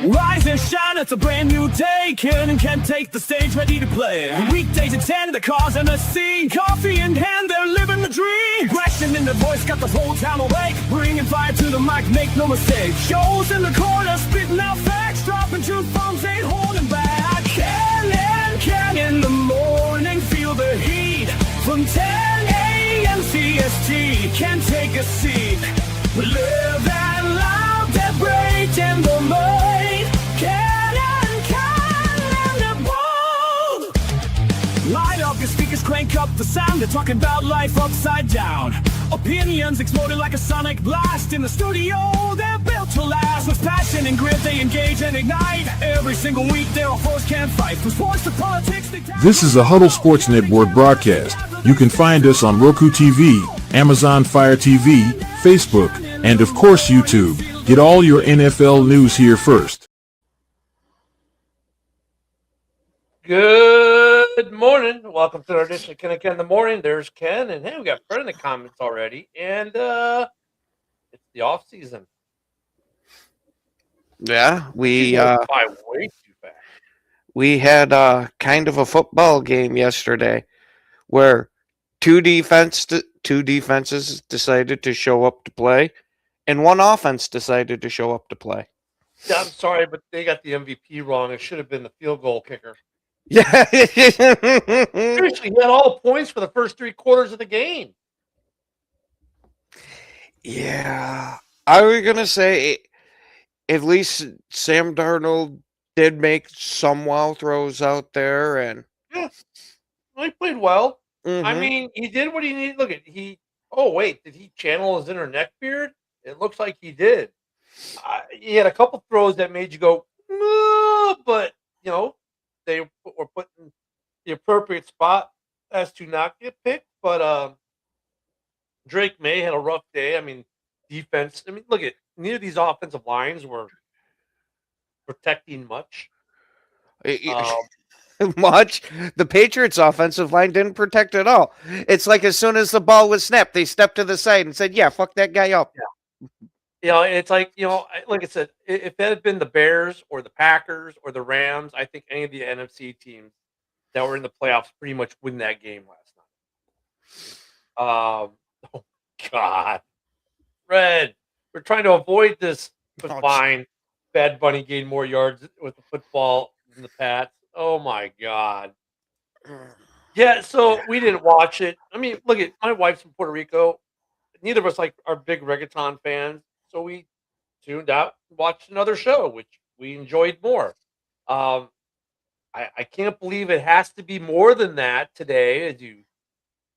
Rise and shine, it's a brand new day. Can take the stage, ready to play. Weekdays at 10, the cars and the scene. Coffee in hand, they're living the dream. Aggression in the voice, got the whole town awake. Bringing fire to the mic, make no mistake. Shows in the corner, spitting out facts. Dropping truth bombs, ain't holding back. Can in the morning, feel the heat. From 10 a.m. CST, can take a seat. Live and loud, that break in the mind. Light up your speakers, crank up the sound. They're talking about life upside down. Opinions exploding like a sonic blast. In the studio, they're built to last. With passion and grit, they engage and ignite. Every single week, their foes can't fight. From sports to politics, This is a Huddle Sports Network broadcast. You can find us on Roku TV, Amazon Fire TV, Facebook, and of course YouTube. Get all your NFL news here first. Good morning. Welcome to our edition of Ken and Ken in the Morning. There's Ken, and hey, we got Fred in the comments already. And it's the off season. Yeah, we by way too fast. we had kind of a football game yesterday where two defenses decided to show up to play, and one offense decided to show up to play. Yeah, I'm sorry, but they got the MVP wrong. It should have been the field goal kicker. Yeah. Seriously, he had all the points for the first 3 quarters of the game. Yeah. I was going to say, at least Sam Darnold did make some wild throws out there. And yeah, he played well. Mhm. I mean, he did what he needed. Look at oh, wait, did he channel his inner neck beard? It looks like he did. He had a couple throws that made you go, but, you know, they were put in the appropriate spot as to not get picked. But Drake May had a rough day. I mean, defense. I mean, look at neither of these offensive lines were protecting much. Much. The Patriots' offensive line didn't protect at all. It's like as soon as the ball was snapped, they stepped to the side and said, yeah, fuck that guy up. Yeah. You know, it's like, you know, like I said, if that had been the Bears or the Packers or the Rams, I think any of the NFC teams that were in the playoffs pretty much win that game last night. Oh, God. Red, we're trying to avoid this, but fine. Bad Bunny gained more yards with the football than the Pats. Oh, my God. Yeah, so we didn't watch it. I mean, look at my wife's from Puerto Rico. Neither of us are big reggaeton fans. So we tuned out and watched another show, which we enjoyed more. I can't believe it has to be more than that today as you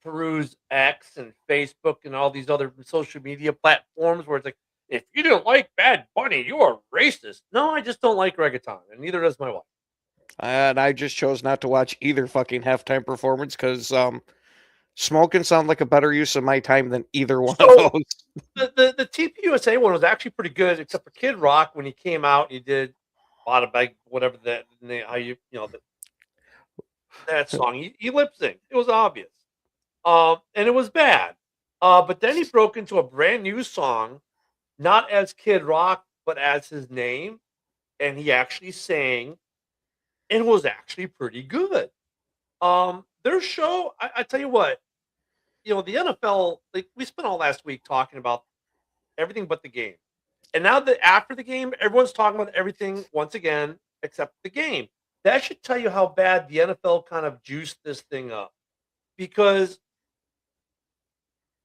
peruse X and Facebook and all these other social media platforms where it's like, if you don't like Bad Bunny, you are racist. No, I just don't like reggaeton, and neither does my wife. And I just chose not to watch either fucking halftime performance because smoking sound like a better use of my time than either one of those. The TPUSA one was actually pretty good, except for Kid Rock when he came out. He did a lot of whatever that that song. He lip synced. It was obvious, and it was bad. But then he broke into a brand new song, not as Kid Rock, but as his name, and he actually sang, and was actually pretty good. Their show, I tell you what, you know, the NFL, like we spent all last week talking about everything but the game. And now that after the game, everyone's talking about everything once again except the game. That should tell you how bad the NFL kind of juiced this thing up. Because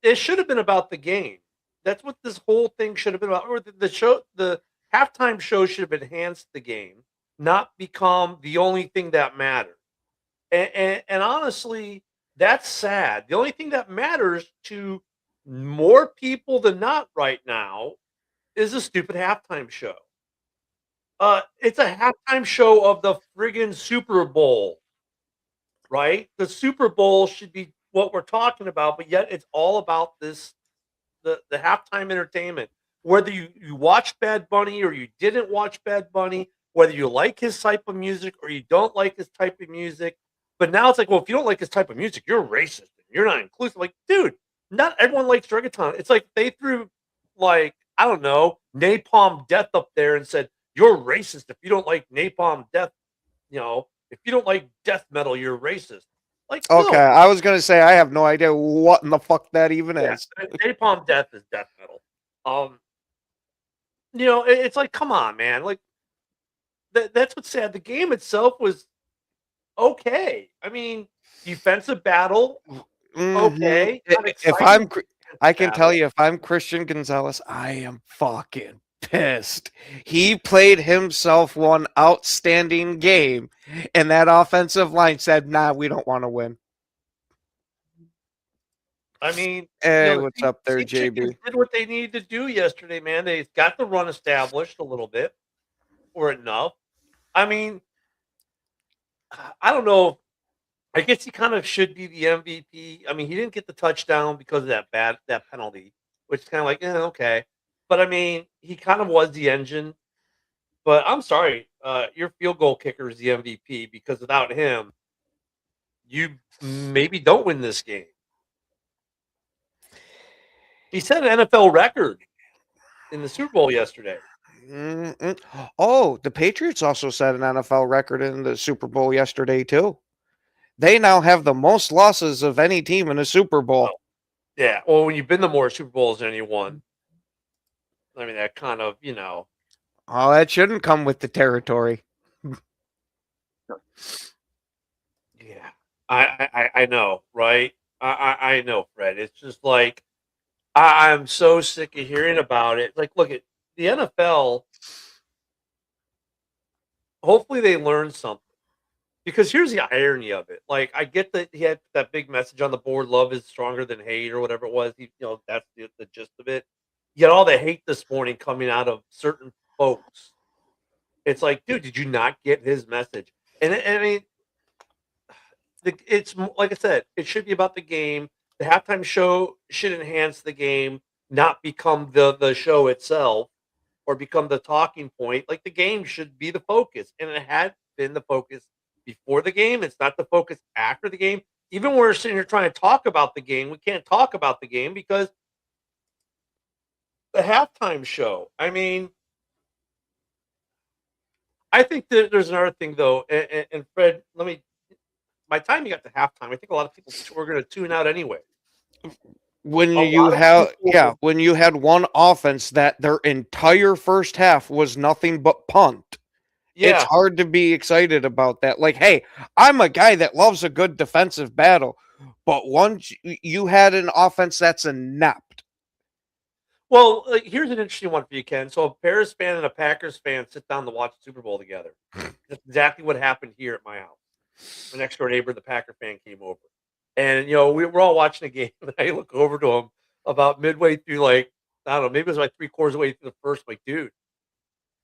it should have been about the game. That's what this whole thing should have been about. Or the halftime show should have enhanced the game, not become the only thing that mattered. And honestly, that's sad. The only thing that matters to more people than not right now is a stupid halftime show. It's a halftime show of the friggin' Super Bowl, right? The Super Bowl should be what we're talking about, but yet it's all about this, the halftime entertainment. Whether you watched Bad Bunny or you didn't watch Bad Bunny, whether you like his type of music or you don't like his type of music, but now it's like, well, if you don't like this type of music, you're racist. You're not inclusive. Like, dude, not everyone likes reggaeton. It's like they threw, like, I don't know, Napalm Death up there and said, you're racist if you don't like napalm death. If you don't like death metal, you're racist. Like, Okay, no. I was gonna say I have no idea what in the fuck that even Yeah, is. napalm death is death metal. It's like, come on, man. Like, that's what's sad. The game itself was okay. I mean, defensive battle, Mhm. okay. Not If exciting I defensive can tell battle. you, if I'm Christian Gonzalez, I am fucking pissed. He played himself one outstanding game, and that offensive line said, "Nah, we don't want to win." I mean, Hey, the what's up there, Sea Chickens JB? did what they needed to do yesterday, man. They got the run established a little bit or enough. I mean, I don't know. I guess he kind of should be the MVP. I mean, he didn't get the touchdown because of that penalty, which is kind of like, okay. But I mean, he kind of was the engine. But I'm sorry, your field goal kicker is the MVP because without him, you maybe don't win this game. He set an NFL record in the Super Bowl yesterday. Mm-mm. Oh, the Patriots also set an NFL record in the Super Bowl yesterday too. They now have the most losses of any team in a Super Oh, Bowl. yeah. Well, when you've been to more Super Bowls than anyone, I mean that kind of Oh, that shouldn't come with the territory. yeah. I know, right? I know, Fred. It's just like I'm so sick of hearing about it. Like, look at the NFL. Hopefully, they learn something. Because here's the irony of it. Like, I get that he had that big message on the board, "Love is stronger than hate," or whatever it was. That's the gist of it. Yet all the hate this morning coming out of certain folks. It's like, dude, did you not get his message? I mean, like I said, it should be about the game. The halftime show should enhance the game, not become the show itself or become the talking point. Like the game should be the focus, and it had been the focus before the game. It's not the focus after the game. Even when we're sitting here trying to talk about the game, we can't talk about the game because the halftime show. I mean, I think that there's another thing though, and Fred, by the time you got to halftime, I think a lot of people were going to tune out anyway. When A you lot of have people, when you had one offense that their entire first half was nothing but punt, it's yeah. hard to be excited about that. Like, hey, I'm a guy that loves a good defensive battle, but once you had an offense that's inept. Well, here's an interesting one for you, Ken. So a Bears fan and a Packers fan sit down to watch the Super Bowl together. That's exactly what happened here at my house. My next door neighbor, the Packer fan, came over, and we're all watching the game. And I look over to him about midway through, like I don't know, maybe it was like 3/4 of the way through the first. I'm like, dude,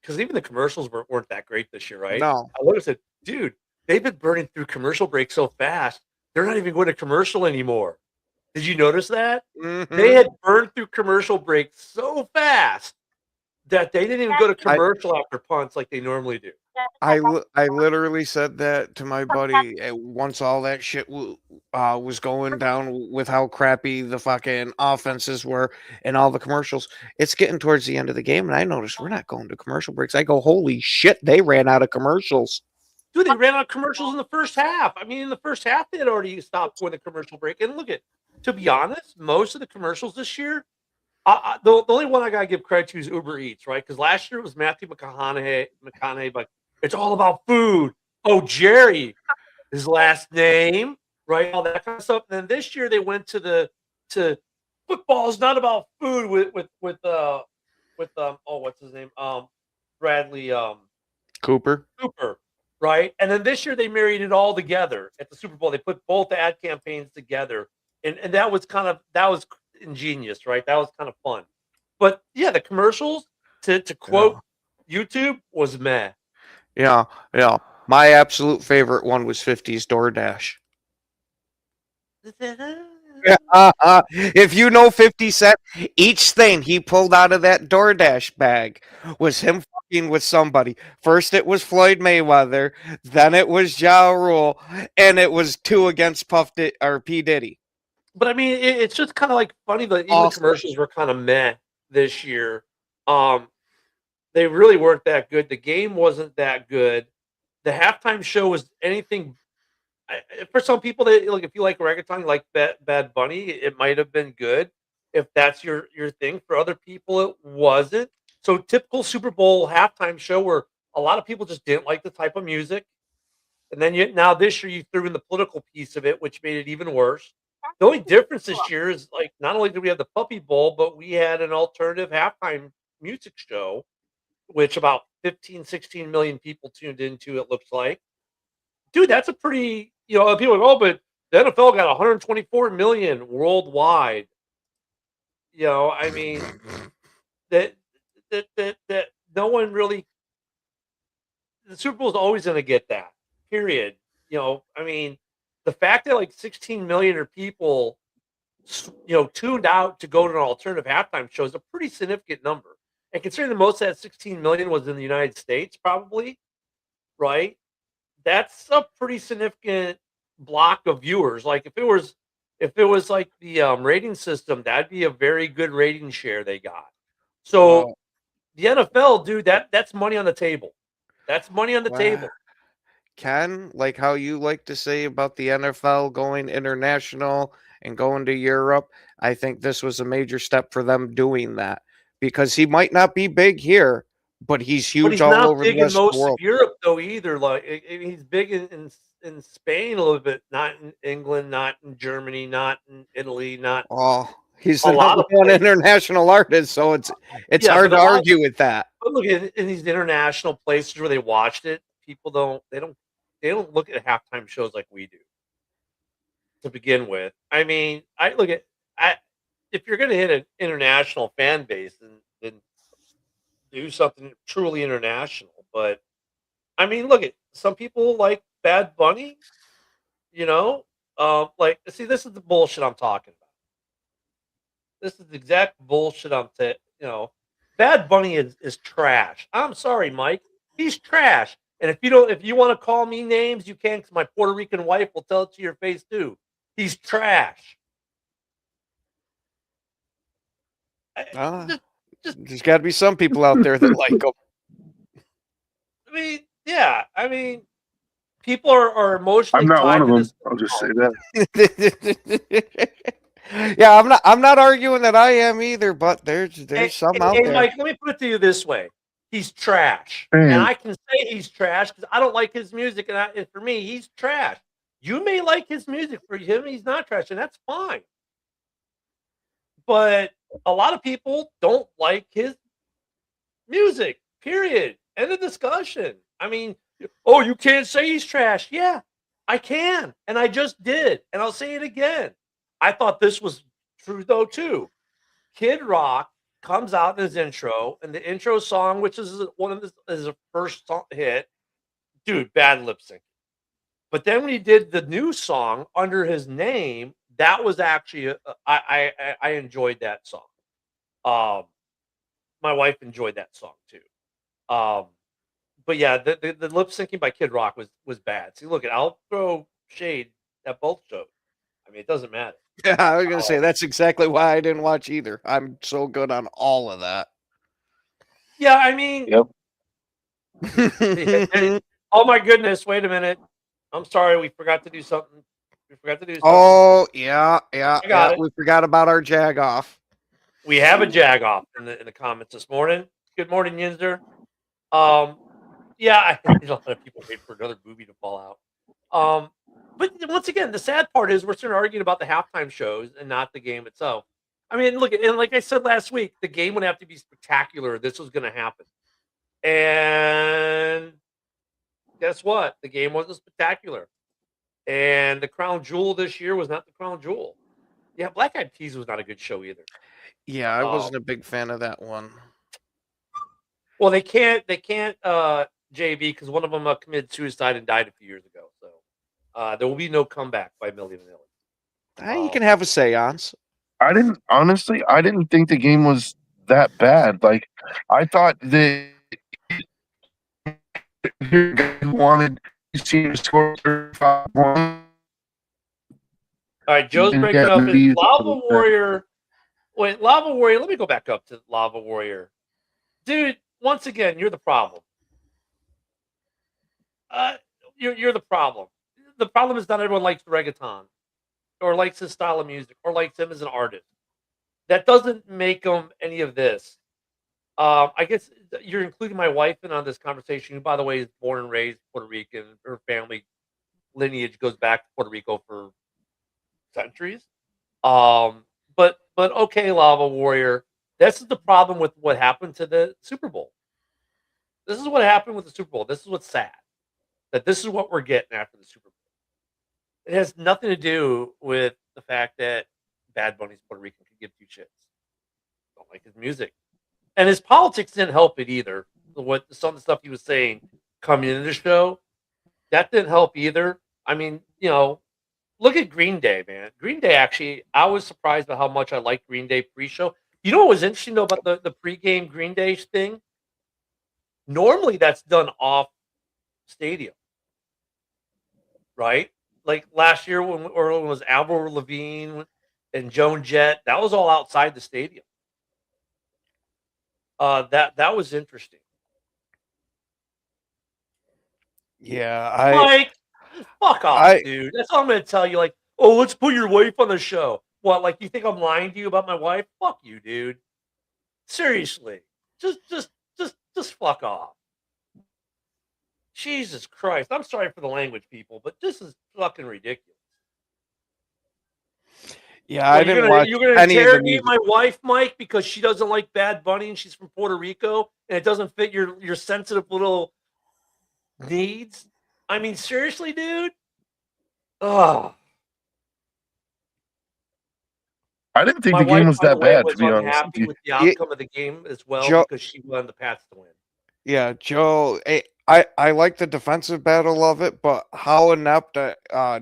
because even the commercials weren't that great this year, right? No. I looked and said, dude, they've been burning through commercial breaks so fast, they're not even going to commercial anymore. Did you notice that? They Hmm. had burned through commercial breaks so fast that they didn't even go to I commercial after punts like they normally do. I literally said that to my buddy once all that shit was going down with how crappy the fucking offenses were and all the commercials. It's getting towards the end of the game, and I noticed we're not going to commercial breaks. I go, holy shit, they ran out of commercials. Dude, they ran out of commercials in the first half. I mean, in the first half, they had already stopped for the commercial break. And look at, to be honest, most of the commercials this year, the only one I gotta give credit to is Uber Eats, right? Because last year it was Matthew McConaughey, but it's all about food. Oh, Jerry, his last name, right? All that kind of stuff. And then this year they went to football is not about food with oh, what's his name? Bradley Cooper. Cooper, right? And then this year they married it all together at the Super Bowl. They put both ad campaigns together, and that was ingenious, right? That was kind of fun. But yeah, the commercials to quote YouTube was meh. Yeah, yeah. My absolute favorite one was 50's DoorDash. If you know 50 Cent, each thing he pulled out of that DoorDash bag was him fucking with somebody. First it was Floyd Mayweather, then it was Ja Rule, and it was two against or P. Diddy. But I mean, it's just kind of like funny that even the Awesome. commercials were kind of meh this year. Um, They really weren't that good. The game wasn't that good. The halftime show was anything. For some people, they like if you like reggaeton, you like Bad Bunny, it might have been good if that's your thing. For other people, it wasn't. So typical Super Bowl halftime show where a lot of people just didn't like the type of music. And then now this year you threw in the political piece of it, which made it even worse. The only difference this year is like not only did we have the Puppy Bowl, but we had an alternative halftime music show, which about 15, 16 million people tuned into, it looks like. Dude, that's a pretty, people are like, oh, but the NFL got 124 million worldwide. I mean, that that no one really, the Super Bowl is always going to get that. Period. I mean, the fact that like 16 million are people, tuned out to go to an alternative halftime show is a pretty significant number. And considering the most of that 16 million was in the United States, probably, right? That's a pretty significant block of viewers. Like if it was like the rating system, that'd be a very good rating share they got. So Well, the NFL, dude, that's money on the table. That's money on the table. Ken, like how you like to say about the NFL going international and going to Europe, I think this was a major step for them doing that because he might not be big here, but he's But huge he's all not over the big in rest of the most of world. Europe though either. Like he's big in Spain a little bit, not in England, not in Germany, not in Italy, not Oh, he's a the lot number of one places. international artist, so it's Yeah, hard but to argue with that. but look in these international places where they watched it, people they don't look at halftime shows like we do to begin with. I mean, I if you're going to hit an international fan base, then do something truly international. But I mean, look at some people like Bad Bunny. Like see, this is the bullshit I'm talking about. This is the exact bullshit I'm saying. Bad Bunny is trash. I'm sorry, Mike. He's trash. And if you want to call me names, you can, because my Puerto Rican wife will tell it to your face too. He's trash. I- Ah, just, there's got to be some people out there that like him. I mean, yeah. I mean, people are I'm emotionally not one tied of to them. this. I'll just say that. Yeah, I'm not arguing that I am either, but there's some out Hey, there. Mike, let me put it to you this way: he's trash, and Man, I can say he's trash because I don't like his music, and for me, he's trash. You may like his music. For him, he's not trash, and that's fine. But a lot of people don't like his music. Period. End of discussion. I mean, oh, you can't say he's trash. Yeah, I can, and I just did, and I'll say it again. I thought this was true though too. Kid Rock comes out in his intro, and the intro song, which is one of his first hit, dude, bad lip sync. But then when he did the new song under his name, that was actually I enjoyed that song. Um, my wife enjoyed that song too. Um, but yeah, the lip syncing by Kid Rock was bad. See, look, I'll throw shade at both shows. I mean, it doesn't matter. Yeah, I was gonna say that's exactly why I didn't watch either. I'm so good on all of that. Yeah, I mean, yep. oh my goodness, wait a minute. I'm sorry, we forgot to do something. We forgot to do something. Oh yeah, yeah, I got yeah. it. We forgot about our jag off. We have a jag off in the comments this morning. Good morning, Yinzer. Yeah, I think a lot of people wait for another movie to fall out. But once again, the sad part is we're starting arguing about the halftime shows and not the game itself. I mean, look, and like I said last week, the game would have to be spectacular. This was going to happen, and guess what? The game wasn't spectacular, and the crown jewel this year was not the crown jewel. Yeah, Black Eyed Peas was not a good show either. Yeah, I wasn't a big fan of that one. Well, they can't, JB, because one of them committed suicide and died a few years ago. So there will be no comeback by Millie Vanilli. You can have a seance. I didn't think the game was that bad. Like, I thought that he wanted his team to score 35 points. All right, Joe's breaking up. Is Lava Warrior? Wait, Lava Warrior. Let me go back up to Lava Warrior, dude. once again, you're the problem. Uh, you're the problem. The problem is not everyone likes reggaeton or likes his style of music or likes him as an artist. That doesn't make him any of this. I guess you're including my wife in on this conversation, who, by the way, is born and raised Puerto Rican. Her family lineage goes back to Puerto Rico for centuries. But okay, Lava Warrior. This is the problem with what happened to the Super Bowl. This is what happened with the Super Bowl. This is what's sad. That this is what we're getting after the Super Bowl. It has nothing to do with the fact that Bad Bunny's Puerto Rican can give two shits. Don't like his music. And his politics didn't help it either. What some of the stuff he was saying coming into the show, that didn't help either. I mean, look at Green Day, man. Green Day, actually, I was surprised by how much I liked Green Day pre-show. You know what was interesting, though, about the pre-game Green Day thing? Normally, that's done off stadium, right? Like last year when it was Avril Lavigne and Joan Jett, that was all outside the stadium. That was interesting. Yeah, Mike, fuck off, dude. That's all I'm gonna tell you. Like, oh, let's put your wife on the show. What? Like, you think I'm lying to you about my wife? Fuck you, dude. Seriously, just fuck off. Jesus Christ. I'm sorry for the language, people, but this is fucking ridiculous. Yeah, I didn't watch you're gonna any of the interrogate music. my wife, Mike, because she doesn't like Bad Bunny and she's from Puerto Rico and it doesn't fit your sensitive little needs. I mean, seriously, dude. Oh, I didn't think my the game wife, was by the that way, bad, was to be honest with unhappy you. with the outcome of the game as well Joe- because she wanted the Pats to win. Yeah, Joe, I like the defensive battle of it, but how inept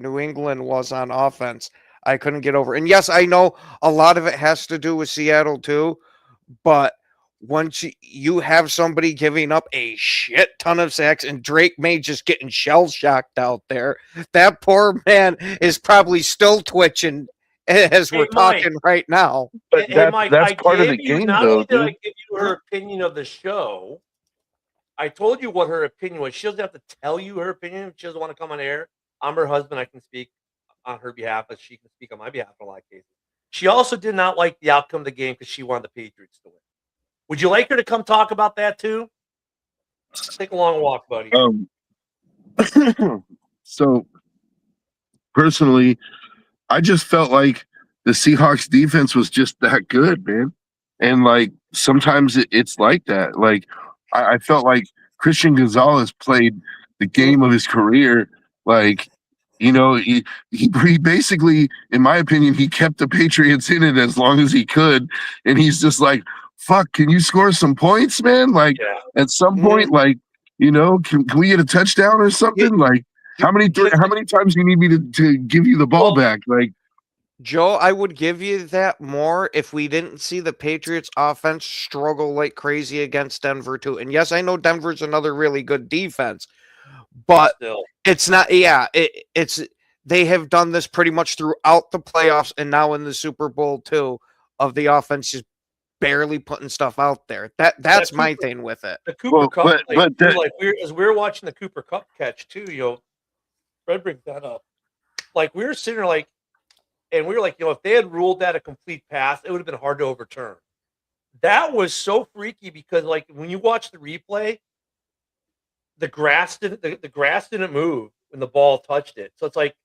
New England was on offense, I couldn't get over. And yes, I know a lot of it has to do with Seattle too, but once you have somebody giving up a shit ton of sacks and Drake May just getting shell shocked out there, that poor man is probably still twitching as we're talking right now. But Hey, Mike, that's I part of the gave you, game, not though, only did I dude. give you her opinion of the show, I told you what her opinion was. She doesn't have to tell you her opinion if she doesn't want to come on air. I'm her husband. I can speak on her behalf, as she can speak on my behalf in a lot of cases. She also did not like the outcome of the game because she wanted the Patriots to win. Would you like her to come talk about that too? Take a long walk, buddy. So, personally, I just felt like the Seahawks defense was just that good, man. And like sometimes it's like that. Like I felt like Christian Gonzalez played the game of his career. Like, he basically, in my opinion, he kept the Patriots in it as long as he could. And he's just like, fuck, can you score some points, man? Like at some point, like, can we get a touchdown or something? Like how many times do you need me to give you the ball back? Like, Joe, I would give you that more if we didn't see the Patriots offense struggle like crazy against Denver too. And yes, I know Denver's another really good defense, but it's not. Yeah, it's they have done this pretty much throughout the playoffs and now in the Super Bowl too. Of the offense just barely putting stuff out there. That's my thing with it. The Cooper Cup, as we were watching the Cooper Cup catch too, Fred brings that up. Like we were sitting there, like. And we were like, if they had ruled that a complete pass, it would have been hard to overturn. That was so freaky because, like, when you watch the replay, the grass didn't move when the ball touched it. So it's like,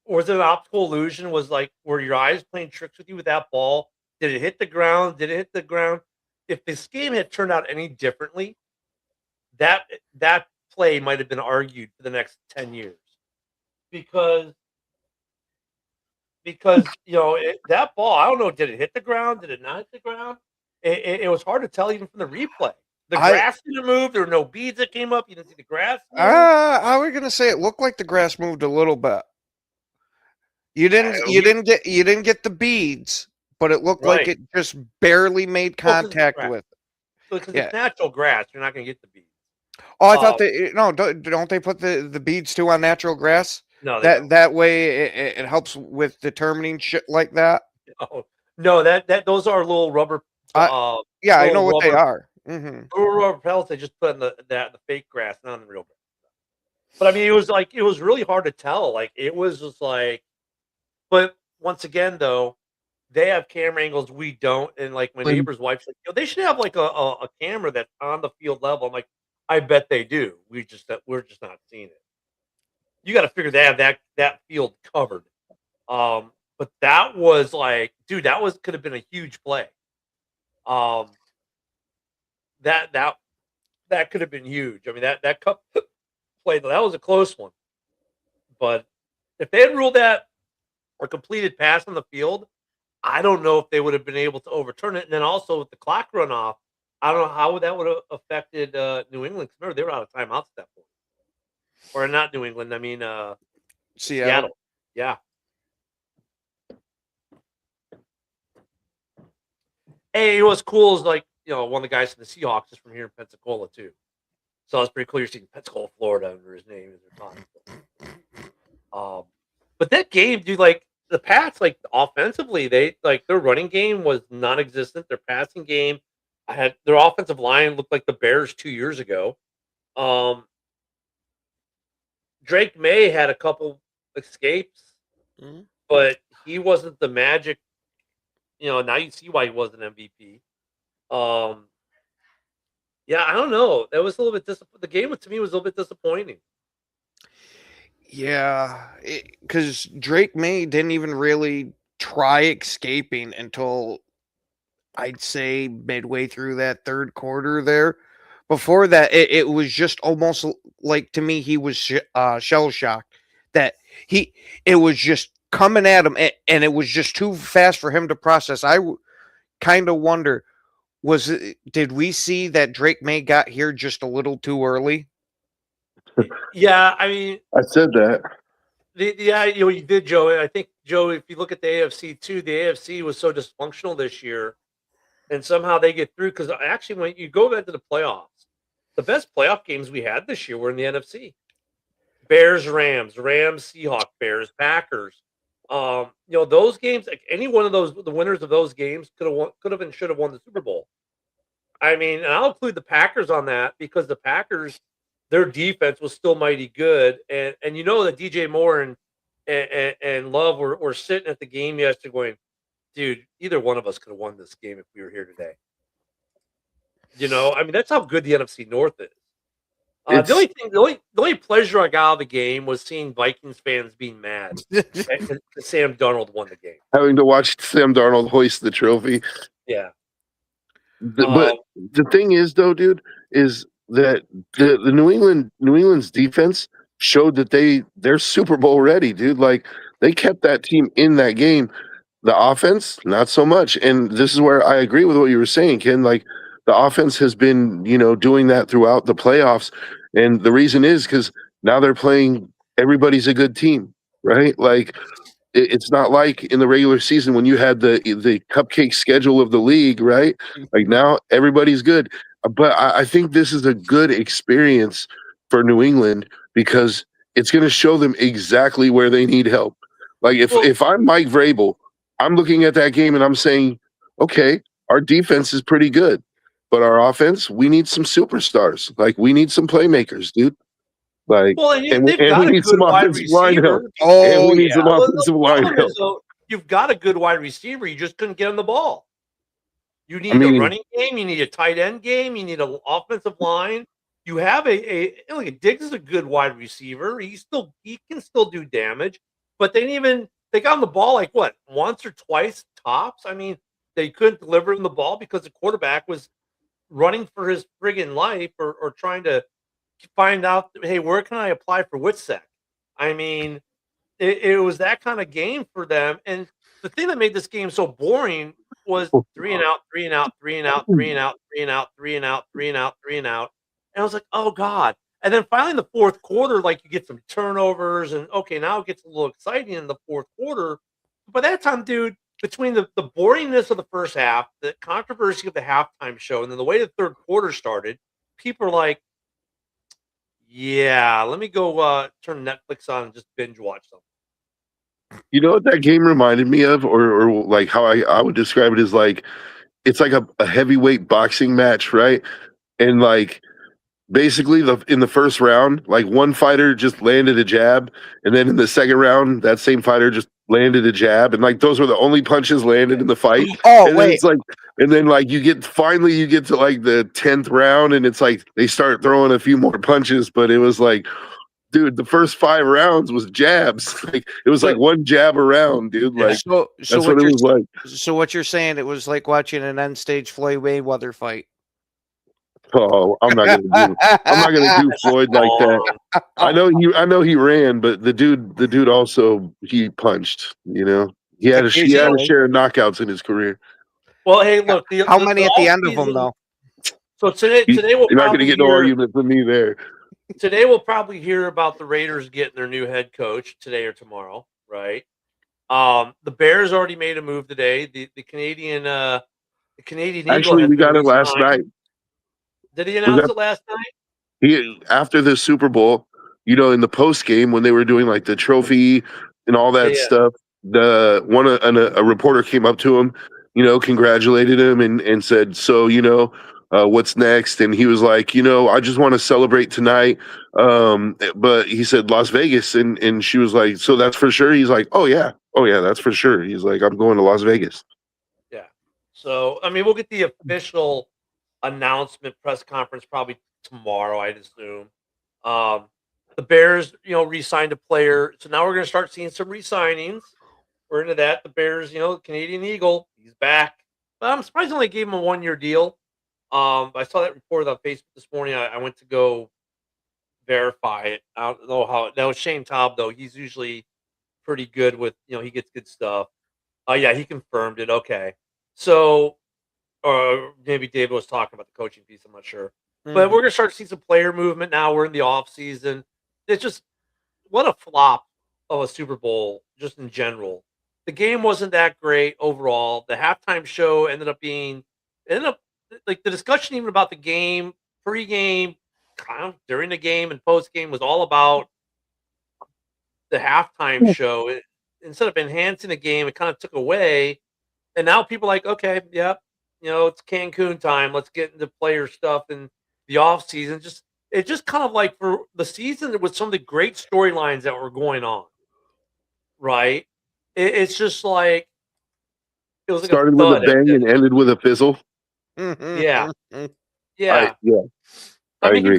was it an optical illusion? Was like, were your eyes playing tricks with you with that ball? Did it hit the ground? Did it hit the ground? If this game had turned out any differently, that play might have been argued for the next 10 years because that ball, I don't know, did it hit the ground? Did it not hit the ground? It was hard to tell even from the replay. The grass didn't move. There were no beads that came up. You didn't see the grass move. I was gonna say it looked like the grass moved a little bit. You didn't get the beads, but it looked like it just barely made contact with it. Because it's natural grass, you're not gonna get the beads. Oh, I thought don't they put the beads too on natural grass? No, that way it helps with determining shit like that. No, that those are little rubber. I know what they are. Mm-hmm. Rubber pellets they just put in the fake grass, not on the real grass. But I mean, it was really hard to tell. Like it was just like, but once again though, they have camera angles we don't, and like my neighbor's wife's like, they should have like a camera that's on the field level. I'm like, I bet they do. We're just not seeing it. You got to figure they have that field covered. But that was like, dude, could have been a huge play. Um, that that that could have been huge. I mean, that cup play that was a close one. But if they had ruled that or completed pass on the field, I don't know if they would have been able to overturn it. And then also with the clock run off, I don't know how that would have affected New England. 'Cause remember, they were out of timeouts at that point, or not New England. I mean, Seattle. Seattle. Yeah. Hey, what's cool is like one of the guys from the Seahawks is from here in Pensacola too. So it's pretty cool. You're seeing Pensacola, Florida under his name as they're talking. But that game, dude, like the Pats, like offensively, they like their running game was non-existent. Their passing game, I had their offensive line looked like the Bears 2 years ago. Um, Drake May had a couple escapes, Mhm. but he wasn't the magic. Now you see why he wasn't MVP. Yeah, I don't know. That was a little bit the game to me was a little bit disappointing. Yeah, because Drake May didn't even really try escaping until I'd say midway through that third quarter there. Before that, it was just almost like to me he was shell shocked that it was just coming at him, and it was just too fast for him to process. I kind of wonder did we see that Drake May got here just a little too early? Yeah, I mean, I said that. yeah, you did, Joe. I think, Joe, if you look at the AFC too, the AFC was so dysfunctional this year, and somehow they get through. Because actually, when you go back to the playoffs, the best playoff games we had this year were in the NFC. Bears, Rams, Seahawks, Bears, Packers. Those games, like any one of those, the winners of those games could have and should have won the Super Bowl. I mean, and I'll include the Packers on that because the Packers, their defense was still mighty good, and that DJ Moore and Love were sitting at the game yesterday going, dude, either one of us could have won this game if we were here today. I mean, that's how good the NFC North is. The only pleasure I got out of the game was seeing Vikings fans being mad that Sam Darnold won the game. Having to watch Sam Darnold hoist the trophy. Yeah. But the thing is, though, dude, is that the New England's defense showed that they're Super Bowl ready, dude. Like they kept that team in that game. The offense, not so much. And this is where I agree with what you were saying, Ken. Like the offense has been, doing that throughout the playoffs. And the reason is because now they're playing everybody's a good team, right? Like it's not like in the regular season when you had the cupcake schedule of the league, right? Like now everybody's good. But I think this is a good experience for New England because it's going to show them exactly where they need help. Like if I'm Mike Vrabel, I'm looking at that game and I'm saying, okay, our defense is pretty good, but our offense, we need some superstars. Like we need some playmakers, dude. Like, and they've got we a need some good wide offensive line help. receiver. And we need some Well, offensive the line problem help. is, though, you've got a good wide receiver. You just couldn't get him the ball. You need a running game. You need a tight end game. You need an offensive line. You have like Diggs is a good wide receiver. He can still do damage, but they got him the ball like what, once or twice tops. I mean, they couldn't deliver him the ball because the quarterback was running for his friggin' life or trying to find out, hey, where can I apply for Witsec? I mean, it was that kind of game for them. And the thing that made this game so boring was 3 and out, 3 and out, 3 and out, 3 and out, 3 and out, 3 and out, 3 and out, 3 and out. And I was like, oh God. And then finally in the fourth quarter, like you get some turnovers and okay, now it gets a little exciting in the fourth quarter. By that time, dude, between the boringness of the first half, the controversy of the halftime show, and then the way the third quarter started, people are like, yeah, let me go turn Netflix on and just binge watch something. You know what that game reminded me of, or like how I would describe it is like it's like a heavyweight boxing match, right? And like basically in the first round, like one fighter just landed a jab, and then in the second round, that same fighter just landed a jab, and like those were the only punches landed in the fight. Oh, And then wait. it's like, and then like you get to like the 10th round, and it's like they start throwing a few more punches, but it was like, dude, the first 5 rounds was jabs. Like it was like one jab around, dude. Yeah. Like So that's what it was like. so what you're saying, it was like watching an end stage Floyd Mayweather fight. Oh, I'm not gonna do Floyd like that. I know he ran, but the dude also he punched. You know, he had a Occasionally. share of knockouts in his career. Well, hey, look. How many at the end of them, offseason- though? So today we'll You're not gonna probably get no hear. argument from me there. Today we'll probably hear about the Raiders getting their new head coach today or tomorrow, right? The Bears already made a move today. The Canadian Eagle Actually, has we been got it last re-signed. night. Did he Was announce that it last night? after the Super Bowl? You know, in the post game when they were doing like the trophy and all that Yeah. stuff, a reporter came up to him, you know, congratulated him and said, so what's next? And he was like, I just want to celebrate tonight. But he said Las Vegas, and she was like, so that's for sure. He's like, oh yeah, that's for sure. He's like, I'm going to Las Vegas. Yeah. So I mean, we'll get the official announcement press conference probably tomorrow, I'd assume. The Bears, re-signed a player, so now we're going to start seeing some re-signings. We're into that. The Bears, Canadian Eagle, he's back. But I'm surprised they only gave him a 1-year deal. I saw that reported on Facebook this morning. I went to go verify it. I don't know how. That was Shane Taub, though. He's usually pretty good with, he gets good stuff. Yeah, he confirmed it. Okay. So, or maybe David was talking about the coaching piece. I'm not sure. But we're going to start to see some player movement now. We're in the off season. It's just, what a flop of a Super Bowl, just in general. The game wasn't that great overall. The halftime show ended up like the discussion even about the game, pre-game, kind of during the game and post-game was all about the halftime show. Instead of enhancing the game, it kind of took away. And now people are like, okay, yep, it's Cancun time. Let's get into player stuff in the off season. It just kind of like for the season with some of the great storylines that were going on, right? It's just like it was like Started a with a thud. bang and ended with a fizzle. Yeah. Mm-hmm. Yeah. I I mean, agree.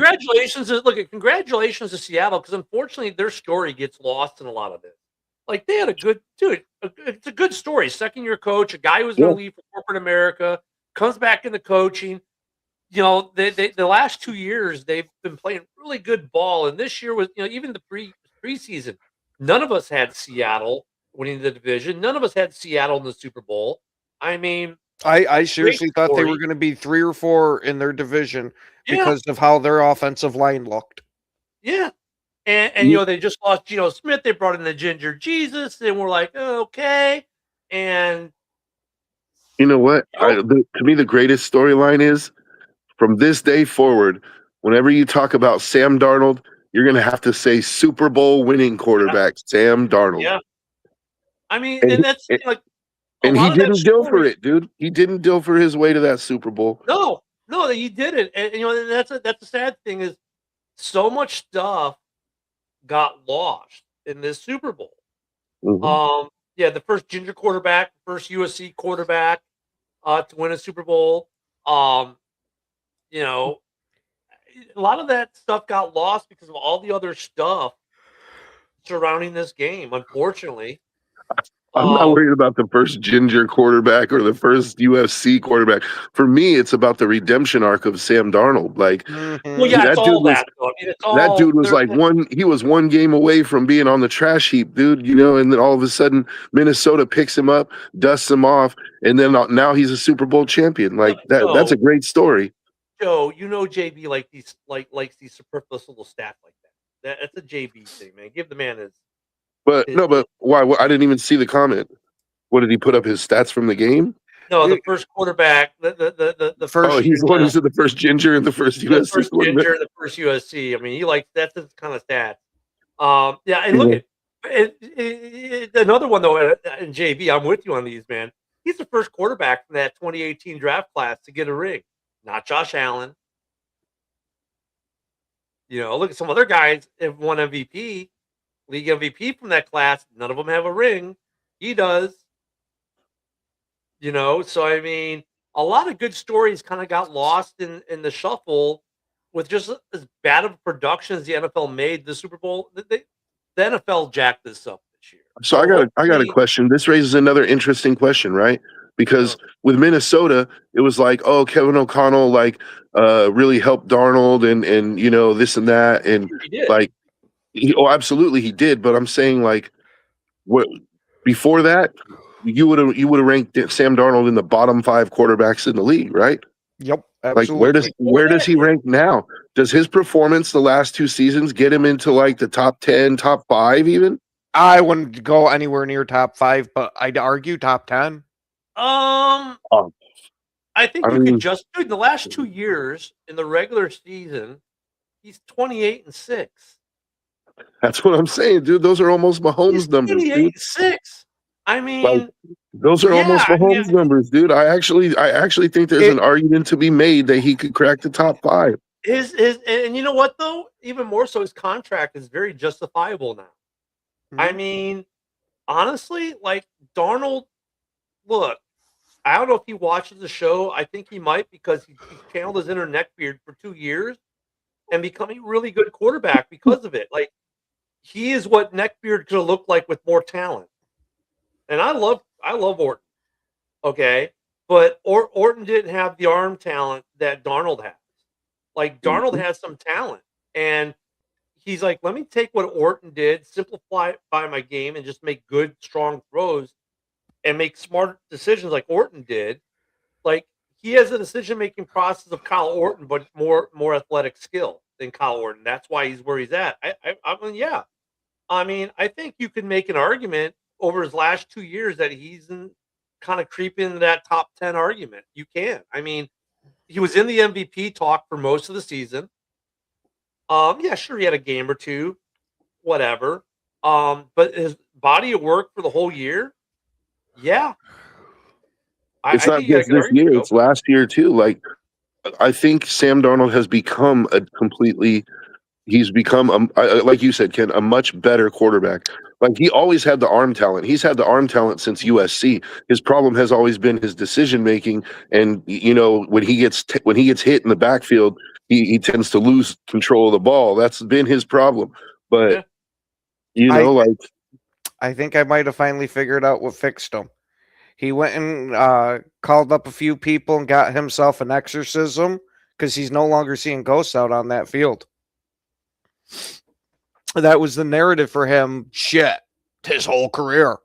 congratulations to Seattle, because unfortunately their story gets lost in a lot of this. Like they had a good dude. It's a good story. 2nd-year coach, a guy who was going to leave for corporate America, comes back into coaching. The last 2 years they've been playing really good ball, and this year was, even the preseason. None of us had Seattle winning the division. None of us had Seattle in the Super Bowl. I mean, I seriously thought they story. were going to be 3 or 4 in their division Yeah. because of how their offensive line looked. Yeah. And they just lost Geno Smith. They brought in the Ginger Jesus, and we're like, oh, okay. And You know what? To me, the greatest storyline is from this day forward, whenever you talk about Sam Darnold, you're going to have to say Super Bowl winning quarterback, Sam Darnold. yeah, I mean, And that's like, and he didn't deal for it, dude. He didn't deal for his way to that Super Bowl. No, he didn't. And that's a sad thing is so much stuff got lost in this Super Bowl. Mhm. Yeah, the first ginger quarterback, first USC quarterback to win a Super Bowl. A lot of that stuff got lost because of all the other stuff surrounding this game, unfortunately. I'm not worried about the first ginger quarterback or the first UFC quarterback. For me, it's about the redemption arc of Sam Darnold. Like, Well, yeah, it's all that. I mean, it's all, that dude was like he was one game away from being on the trash heap, dude, and then all of a sudden Minnesota picks him up, dusts him off, and then now he's a Super Bowl champion. Like that's a great story. Joe, JB likes these superfluous little stats like that. That's a JB thing, man. Give the man his. But why? I didn't even see the comment. What did he put up his stats from the game? No, the first quarterback, the first. Oh, he's the one who's the first ginger and the first USC. The first ginger, the first USC. I mean, he likes that's his kind of stats. Yeah, and look at another one though. And JB, I'm with you on these, man. He's the first quarterback from that 2018 draft class to get a ring, not Josh Allen. Look at some other guys have won MVP, league MVP from that class. None of them have a ring. He does. So I mean, a lot of good stories kind of got lost in the shuffle with just as bad of a production as the NFL made. The Super Bowl, the NFL jacked this up this year. So I got a question. This raises another interesting question, right? Because with Minnesota, it was like, oh, Kevin O'Connell really helped Darnold and this and that, and he did. like absolutely he did. But I'm saying what before that, you would have ranked Sam Darnold in the bottom 5 quarterbacks in the league, right? Yep, absolutely. Like where does he rank now? Does his performance the last 2 seasons get him into the top 10, top 5 even? I wouldn't go anywhere near top 5, but I'd argue top 10. I think could just in the last 2 years in the regular season, he's 28-6. That's what I'm saying, dude. Those are almost Mahomes numbers. 28-6. I mean, those are almost Mahomes numbers, dude. I actually think there's an argument to be made that he could crack the top 5. And you know what though? Even more so, his contract is very justifiable now. Mm-hmm. I mean, honestly, Darnold. Look, I don't know if he watches the show. I think he might because he channeled his inner neckbeard for 2 years and becoming a really good quarterback because of it. He is what neckbeard could have looked like with more talent. And I love Orton. Okay. But Orton didn't have the arm talent that Darnold has. Darnold has some talent. And he's like, let me take what Orton did, simplify my game, and just make good, strong throws and make smart decisions like Orton did. He has a decision-making process of Kyle Orton, but more athletic skill than Kyle Orton. That's why he's where he's at. I mean, yeah. I mean, I think you could make an argument over his last 2 years that he's kind of creeping into that top 10 argument. You can. I mean, he was in the MVP talk for most of the season. Yeah, sure, he had a game or two, whatever. But his body of work for the whole year, yeah. It's not just this year; it's last year too. I think Sam Darnold has become he's become like you said, Ken, a much better quarterback. He always had the arm talent. He's had the arm talent since USC. His problem has always been his decision making, and when he gets hit in the backfield, he tends to lose control of the ball. That's been his problem. But I think I might have finally figured out what fixed him. He went and called up a few people and got himself an exorcism because he's no longer seeing ghosts out on that field. That was the narrative for him. Shit, his whole career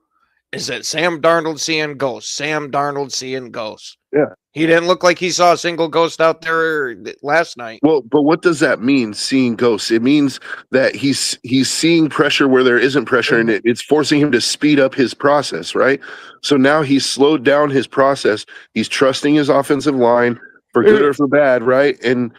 is that Sam Darnold seeing ghosts. Sam Darnold seeing ghosts. Yeah. He didn't look like he saw a single ghost out there last night. Well, but what does that mean, seeing ghosts? It means that he's seeing pressure where there isn't pressure, and it's forcing him to speed up his process, right? So now he's slowed down his process. He's trusting his offensive line for good or for bad, right? And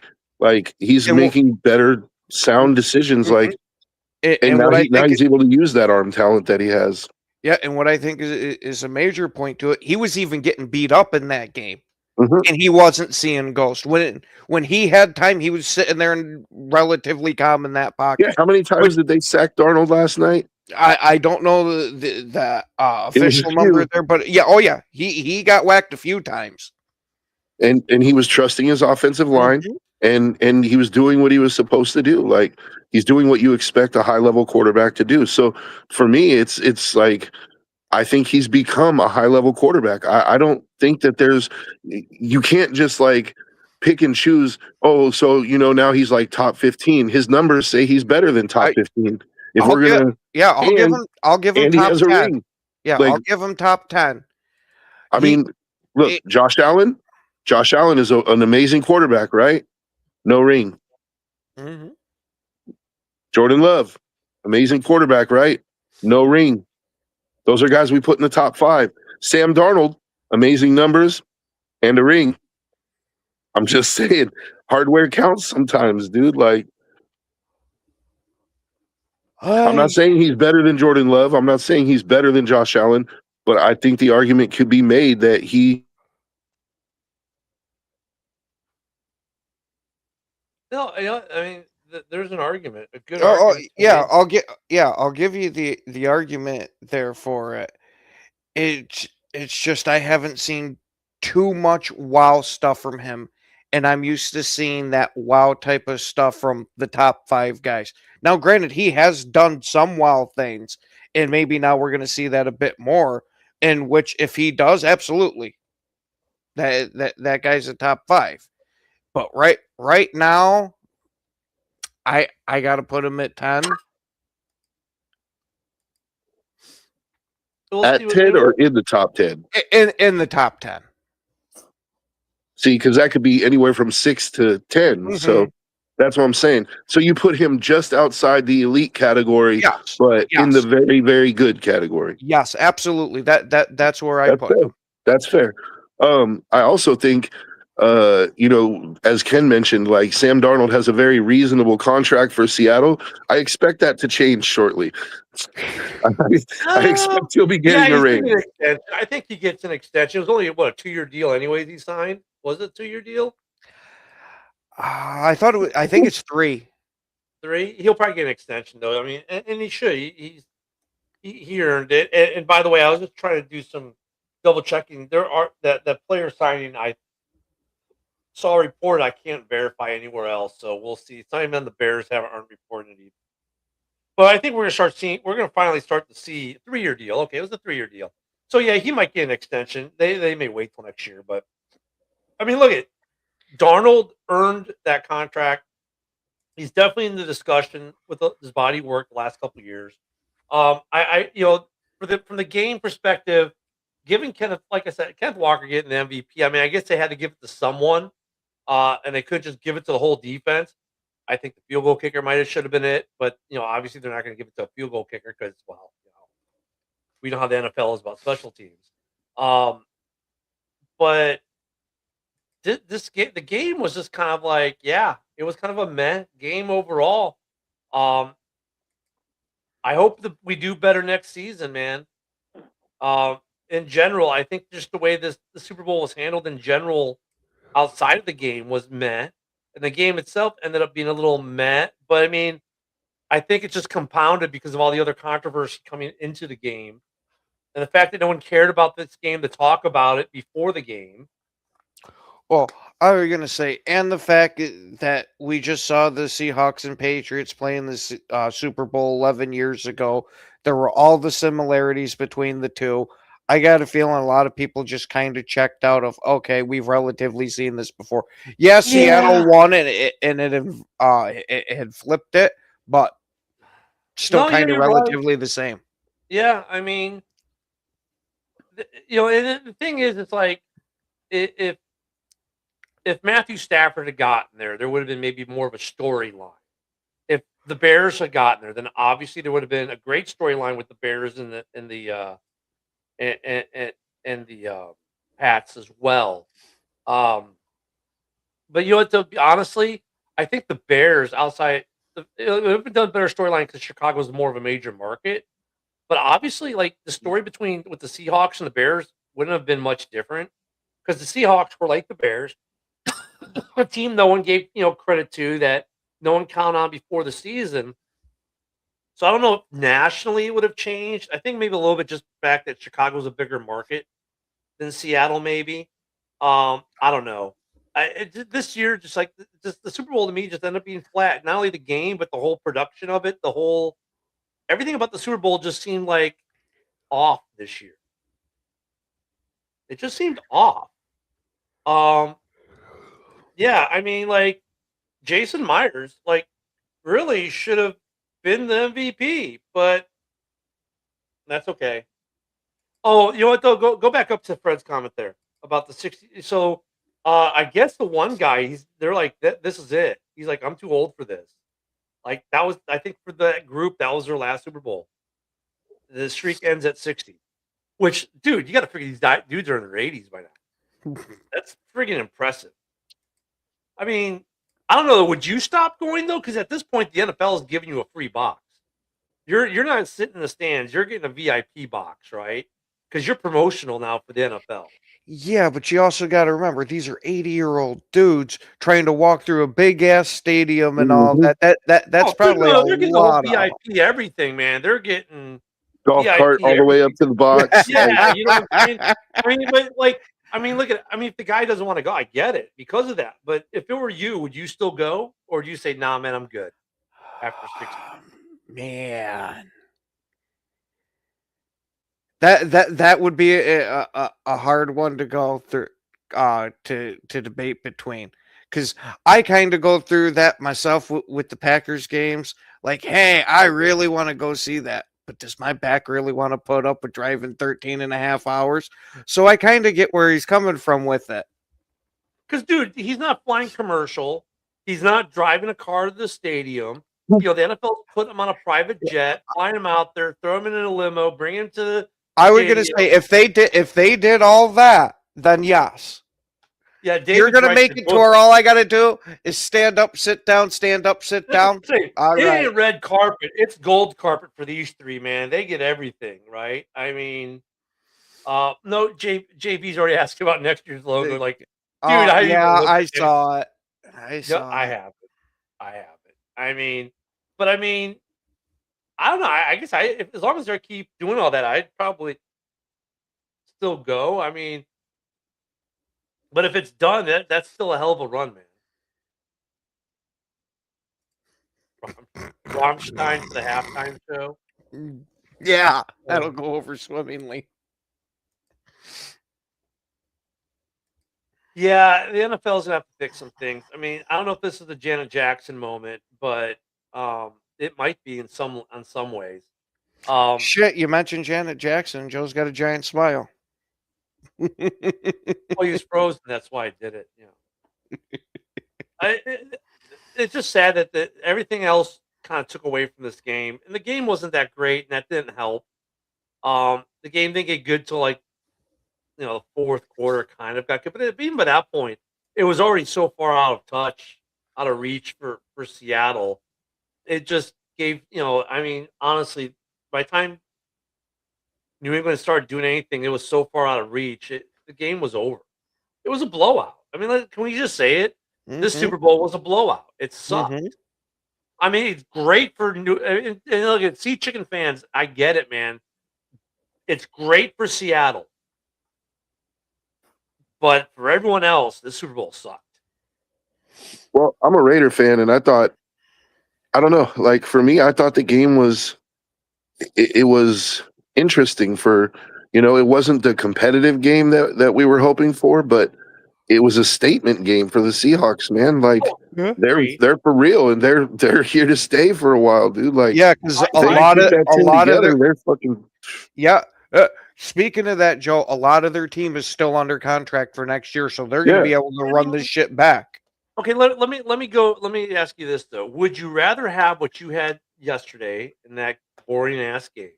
he's making better, sound decisions. And now he's able to use that arm talent that he has. Yeah, and what I think is a major point to it, he was even getting beat up in that game. And he wasn't seeing ghosts. When he had time, he was sitting there and relatively calm in that pocket. Yeah, how many times did they sack Darnold last night? I don't know the official number there, but yeah, he got whacked a few times. And he was trusting his offensive line, and he was doing what he was supposed to do. He's doing what you expect a high-level quarterback to do. So for me, it's I think he's become a high-level quarterback. I don't think that you can't just pick and choose. Oh, so now he's top 15. His numbers say he's better than top 15. If I'll give him top 10. Yeah, I'll give him top 10. I mean, look, Josh Allen. Josh Allen is an amazing quarterback, right? No ring. Mm-hmm. Jordan Love, amazing quarterback, right? No ring. Those are guys we put in the top 5. Sam Darnold, amazing numbers and a ring. I'm just saying, hardware counts sometimes, dude. I'm not saying he's better than Jordan Love. I'm not saying he's better than Josh Allen, but I think the argument could be made that he. No, I mean, there's an argument, a good Oh, argument. To be made. I'll give you the argument there for it. It's just I haven't seen too much wow stuff from him, and I'm used to seeing that wow type of stuff from the top 5 guys. Now, granted, he has done some wow things, and maybe now we're going to see that a bit more. In which, if he does, absolutely, that guy's a top 5. But right now, I got to put him at 10. We'll see At what 10 they or do. in the top 10? In the top 10. See, because that could be anywhere from 6 to 10. So that's what I'm saying. So you put him just outside the elite category, Yes. but in the Yes. very, very good category. Yes, absolutely. That's where I That's put fair. him. That's fair. I also think, as Ken mentioned, like Sam Darnold has a very reasonable contract for Seattle. I expect that to change shortly. I expect he'll be getting a he's raise. getting an extension. I think he gets an extension. It was only a 2-year deal, anyways. He signed. Was it a 2-year deal? I thought it was, I think it's 3. 3? He'll probably get an extension, though. I mean, and he should. He earned it. And by the way, I was just trying to do some double checking. There are that player signing. I saw a report I can't verify anywhere else, so we'll see. It's not even on the Bears aren't reporting it either. But I think we're gonna finally start to see a 3-year deal. Okay, it was a 3-year deal. So yeah, he might get an extension. They may wait till next year, but I mean, look at Darnold earned that contract. He's definitely in the discussion with his body work the last couple of years. I from the game perspective, giving Kenneth, like I said, Kenneth Walker getting the MVP. I mean, I guess they had to give it to someone, and they could just give it to the whole defense. I think the field goal kicker should have been it, but obviously they're not going to give it to a field goal kicker because, well, we know how the NFL is about special teams. But the game was just kind of like, yeah, it was kind of a meh game overall. I hope that we do better next season, man. In general, I think just the way the Super Bowl was handled in general outside of the game was meh. And the game itself ended up being a little meh. But I mean, I think it's just compounded because of all the other controversy coming into the game. And the fact that no one cared about this game to talk about it before the game. Well, I was going to say, and the fact that we just saw the Seahawks and Patriots playing this Super Bowl 11 years ago. There were all the similarities between the two. I got a feeling a lot of people just kind of checked out of, okay, we've relatively seen this before. Yes, Seattle won it, and it had flipped it, but still kind of relatively the same. Yeah, I mean, and the thing is, it's like if Matthew Stafford had gotten there, there would have been maybe more of a storyline. If the Bears had gotten there, then obviously there would have been a great storyline with the Bears and the Pats as well. But honestly, I think the Bears outside it would have done a better storyline because Chicago is more of a major market. But obviously, like the story with the Seahawks and the Bears wouldn't have been much different because the Seahawks were like the Bears, a team no one gave credit to, that no one counted on before the season. So I don't know if nationally it would have changed. I think maybe a little bit just the fact that Chicago's a bigger market than Seattle, maybe. I don't know. This year, just the Super Bowl to me just ended up being flat. Not only the game, but the whole production of it, everything about the Super Bowl just seemed like off this year. It just seemed off. Yeah, I mean, like Jason Myers, like really should have been the MVP, but that's okay. Oh, you know what though? Go back up to Fred's comment there about the 60. So, I guess the one guy, they're like, this is it. He's like, I'm too old for this. Like that was, I think, for that group, that was their last Super Bowl. The streak ends at 60. Which, dude, you got to figure these dudes are in their 80s by now. That's freaking impressive. I mean, I don't know. Would you stop going though? Because at this point, the NFL is giving you a free box. You're not sitting in the stands. You're getting a VIP box, right? because you're promotional now for the NFL. Yeah, but you also got to remember these are 80-year-old dudes trying to walk through a big ass stadium and all Mhm. that. That's Oh, probably a they're getting the whole lot of VIP everything, man. They're getting Golf cart VIP all the way up everything. to the box. Yeah, Like, you know what I'm saying? But like, look at. If the guy doesn't want to go, I get it because of that. But if it were you, would you still go, or do you say, "Nah, man, I'm good"? After 6 months, man. That would be a hard one to go through to debate between, because I kind of go through that myself with the Packers games. Like, hey, I really want to go see that, but does my back really want to put up with driving 13 and a half hours? So I kind of get where he's coming from with it. because dude, he's not flying commercial. He's not driving a car to the stadium. The NFL's putting him on a private jet, flying him out there, throw him in a limo, bring him to the I was gonna stadium. say if they did all that, then yes. Yeah, You're David's gonna right. make it to where all I gotta do is stand up, sit down, stand up, sit down. All It right. ain't red carpet. It's gold carpet for these three, man. They get everything, right? No, JB's already asking about next year's logo. Like, dude, I didn't even Yeah, look I at it. saw it. I No, saw I it. have it. I have it. But I don't know. I guess as long as they keep doing all that, I'd probably still go. But if it's done, that's still a hell of a run, man. Rammstein for the halftime show. Yeah, that'll go over swimmingly. Yeah, the NFL's gonna have to fix some things. I don't know if this is the Janet Jackson moment, but it might be in some ways. Shit, you mentioned Janet Jackson. Joe's got a giant smile. Oh, he was frozen. That's why I did it. It's just sad that everything else kind of took away from this game, and the game wasn't that great, and that didn't help. The game didn't get good till like the fourth quarter kind of got good, but even by that point, it was already so far out of touch, out of reach for Seattle. It just gave honestly, by the time New England started doing anything, it was so far out of reach. The game was over. It was a blowout. Can we just say it? This Mhm, Super Bowl was a blowout. It sucked. mhm. It's great for and look at Sea Chicken fans. I get it, man. It's great for Seattle, but for everyone else, this Super Bowl sucked. well, I'm a Raider fan, and I don't know. Like for me, I thought the game was it was interesting for it wasn't the competitive game that we were hoping for, but it was a statement game for the Seahawks, man. Like Oh, Yeah, they're for real, and they're here to stay for a while, dude. Like yeah, because I, a they I lot get of that a team lot of together. their They're fucking yeah. Speaking of that, Joe, a lot of their team is still under contract for next year, so they're going to yeah. be able to run this shit back. okay. Let me ask you this though. Would you rather have what you had yesterday in that boring ass game,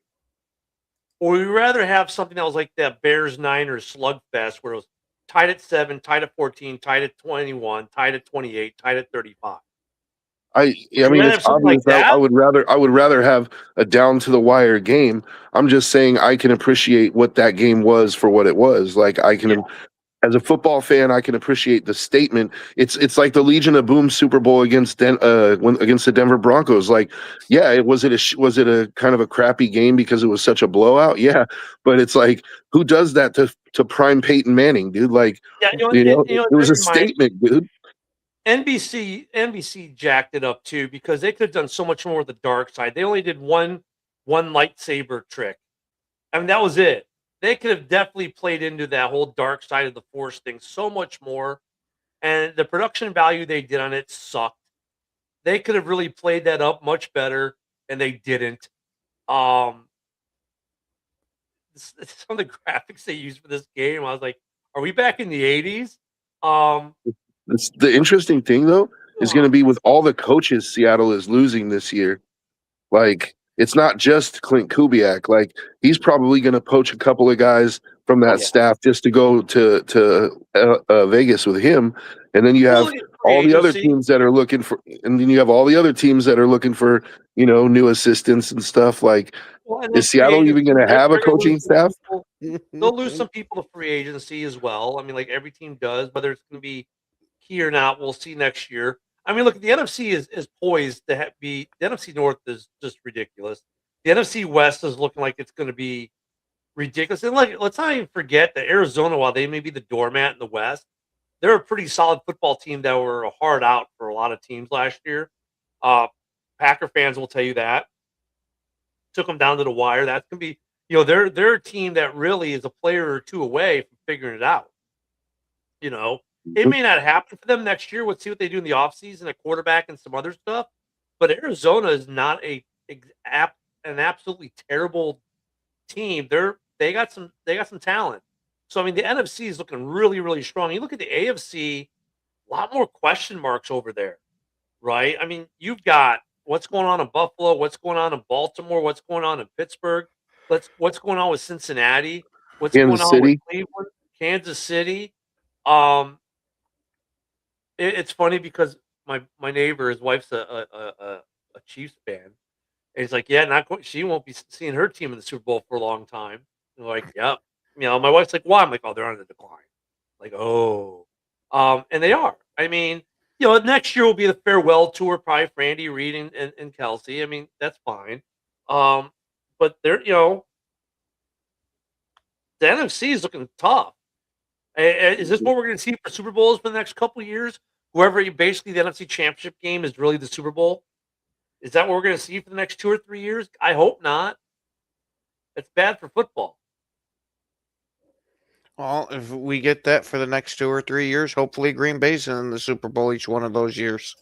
or would you rather have something that was like that Bears Niners slugfest where it was tied at 7, tied at 14, tied at 21, tied at 28, tied at 35? I Would you mean, rather it's have something obvious like that I that? would rather have a down to the wire game. I'm just saying I can appreciate what that game was for what it was. Like I can, Yeah. as a football fan, I can appreciate the statement. It's like the Legion of Boom Super Bowl against against the Denver Broncos. Like, yeah, was it a kind of a crappy game because it was such a blowout? Yeah, but it's like who does that to prime Peyton Manning, dude? Like, Yeah, it was that a reminds statement, dude. NBC jacked it up too because they could have done so much more with the dark side. They only did one lightsaber trick. That was it. They could have definitely played into that whole dark side of the force thing so much more. And the production value they did on it sucked. They could have really played that up much better, and they didn't. Um, some of the graphics they used for this game, I was like, "Are we back in the '80s?" Um, The interesting thing though is going to be with all the coaches Seattle is losing this year. Like it's not just Clint Kubiak. Like he's probably going to poach a couple of guys from Oh that yeah. staff just to go to Vegas with him, and then you Well, have look at free all the other agency. teams that are looking for, and then you have all the other teams that are looking for new assistants and stuff. Like, Well, and then is free Seattle even agency, going to have a they're going to lose coaching some staff? people. They'll lose some people to free agency as well. I mean, like every team does, whether it's going to be key or not, we'll see next year. I mean, look, the NFC is poised to be the NFC North is just ridiculous. The NFC West is looking like it's going to be ridiculous. And like, let's not even forget that Arizona, while they may be the doormat in the West, they're a pretty solid football team that were a hard out for a lot of teams last year. Uh, Packer fans will tell you that. Took them down to the wire. That's gonna be, they're a team that really is a player or two away from figuring it out. It may not happen for them next year. Let's see what they do in the offseason at quarterback and some other stuff. But Arizona is not an absolutely terrible team. They got some talent. So I mean, the NFC is looking really, really strong. You look at the AFC, a lot more question marks over there, right? I mean, you've got what's going on in Buffalo, what's going on in Baltimore, what's going on in Pittsburgh, what's going on with Cincinnati, what's going Kansas on with City. Cleveland, Kansas City. Um, it's funny because my neighbor, his wife's a Chiefs fan, and he's like, "Yeah, she won't be seeing her team in the Super Bowl for a long time." And like, "Yep." My wife's like, "Why?" I'm like, "Oh, they're on the decline." Like, "Oh," and they are. I mean, next year will be the farewell tour, probably for Andy Reid and Kelsey. I mean, that's fine. But the NFC is looking tough. Is this what we're going to see for Super Bowls for the next couple of years? Basically the NFC Championship game is really the Super Bowl. Is that what we're going to see for the next 2 or 3 years? I hope not. It's bad for football. Well, if we get that for the next 2 or 3 years, hopefully Green Bay's in the Super Bowl each one of those years.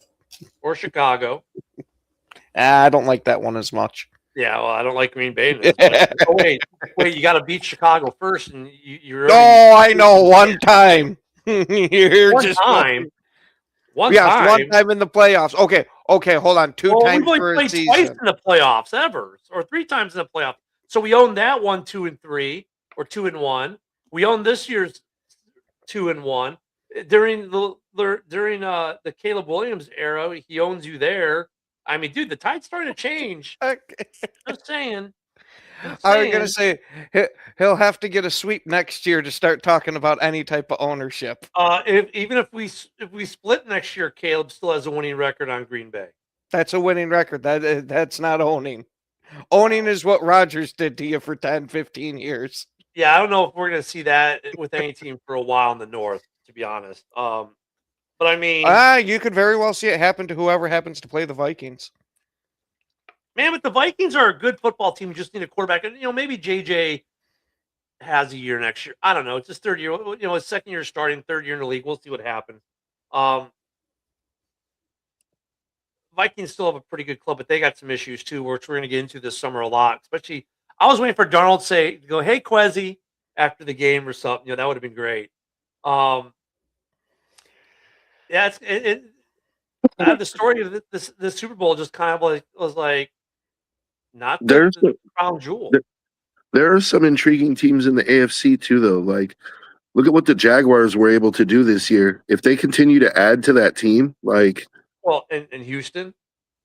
Or Chicago. I don't like that one as much. Yeah, well, I don't like Green Bay as much. Oh, wait, you got to beat Chicago first, and you're. Oh, I know. One time. You're One just time. One yes, time. one time in the playoffs. Okay, hold on. Two times we've only for a played season. twice in the playoffs ever, or 3 times in the playoffs. So we own that 1, 2, and 3, or 2 and 1. We own this year's 2 and 1 during the Caleb Williams era. He owns you there. I mean, dude, the tide's starting to change. Just saying. I was gonna say he'll have to get a sweep next year to start talking about any type of ownership. If we split next year, Caleb still has a winning record on Green Bay. That's a winning record. That's not owning. Owning is what Rodgers did to you for 10, 15 years. Yeah, I don't know if we're going to see that with any team for a while in the North, to be honest. But I mean, you could very well see it happen to whoever happens to play the Vikings. Man, but the Vikings are a good football team. You just need a quarterback. And, maybe JJ has a year next year. I don't know. It's his third year. His second year starting, third year in the league. We'll see what happens. Vikings still have a pretty good club, but they got some issues too, which we're going to get into this summer a lot. Especially, I was waiting for Darnold to go, "Hey, Quezzy," after the game or something. That would have been great. Yeah, the story of the Super Bowl just kind of was like not the crown jewel. There are some intriguing teams in the AFC too, though. Like, look at what the Jaguars were able to do this year. If they continue to add to that team, like, well, in Houston,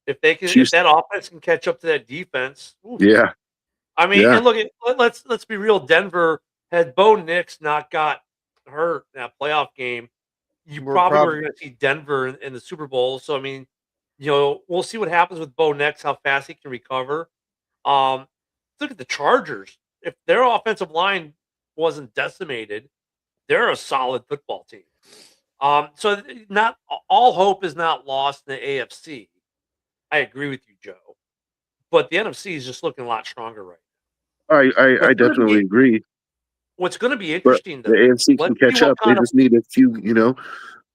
if that offense can catch up to that defense, oof. Yeah. I mean, and look, let's be real. Denver, had Bo Nix not got hurt in that playoff game, you probably were going to see Denver in the Super Bowl. So I mean, we'll see what happens with Bo Nix, how fast he can recover. Look at the Chargers. If their offensive line wasn't decimated, they're a solid football team. So not all hope is not lost in the AFC. I agree with you, Joe. But the NFC is just looking a lot stronger right now. I definitely agree. What's going to be interesting, though, the AFC can catch up. They just need a few,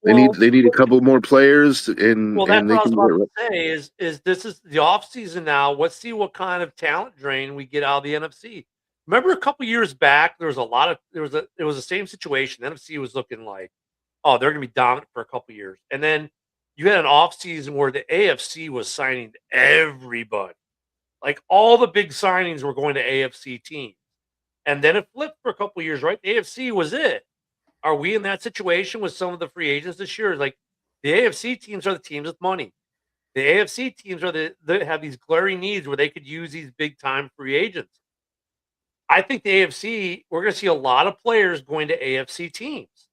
they need a couple more players, and that's they what I was can about to say. Is this is the offseason now? Let's see what kind of talent drain we get out of the NFC. Remember a couple years back, it was the same situation. The NFC was looking like, oh, they're going to be dominant for a couple years, and then you had an offseason where the AFC was signing everybody. Like all the big signings were going to AFC teams. And then it flipped for a couple years, right? The AFC was it. Are we in that situation with some of the free agents this year? Like the AFC teams are the teams with money. The AFC teams are that have these glaring needs where they could use these big time free agents. I think the AFC, we're going to see a lot of players going to AFC teams,